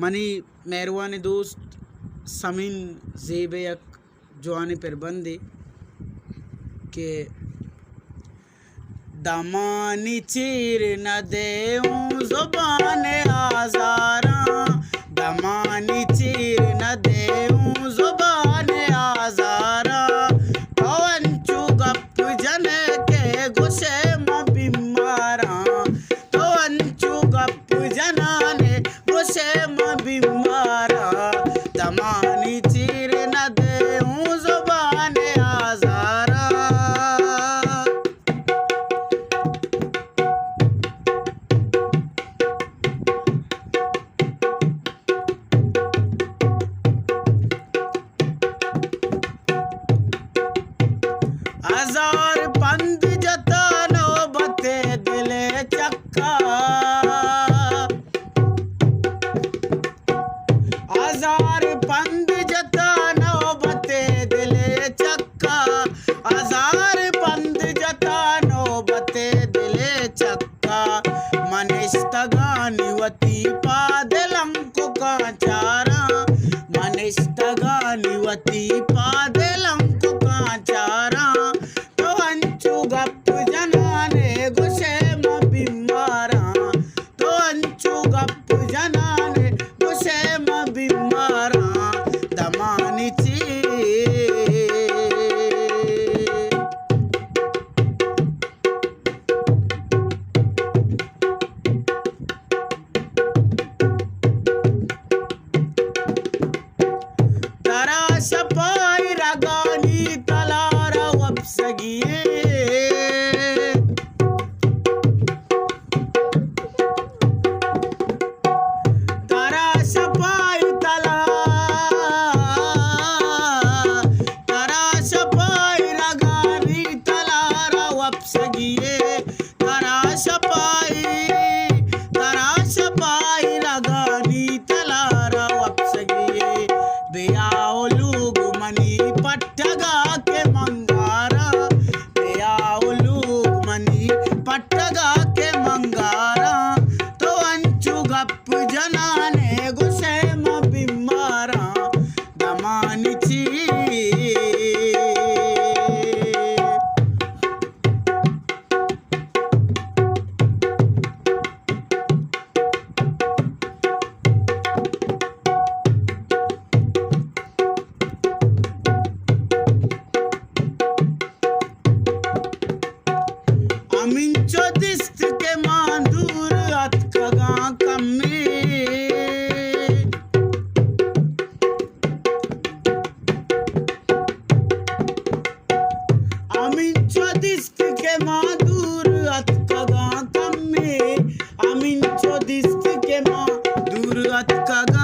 Money मेहरबानी दोस्त समीन ज़ैब यक जवानी पर बंदे के दमानी चीर न देऊं ज़ुबान आज़ारा, दमानी चीर न देऊं ज़ुबान आज़ारा, कौंचू गप जने के गुस्से में बीमारा, कौंचू गप जनाने गुस्से में बीमारा, दमानी चीर न देऊं ज़ुबान आज़ारा। हजार पंद जता नौबते दिले चक्का, हजार पंद जता नौबते दिले चक्का, हजार पंद जता नौबते दिले चक्का, मनिष्ठगानिवती पादलंकु का चारा, मनिष्ठगानिवती पादलंकु का चारा, तो अंचु गप जनाने गुस्से में बीमारा, तो अंचु गप जनाने गुस्से में बीमारा, दमानी चीर तरा सपाई रगानी तलारा वपसगिए, तरा सपाई रगानी तलारा वपसगिए, तरा सपाई रगानी तलारा वपसगिए, बेयाओ लोग मनी पट्टगा के मंगारा, बेयाओ लोग मनी पट्टगा के मंगारा, तो अंचु गप जनाने गुस्से में बीमारा, दमानी चीर अमिंचो दिस्त के मांदूर अतकगा कम्मे, अमिंचो दिस्त के मांदूर अतकगा कम्मे, अमिंचो दिस्त के मांदूर अतकगा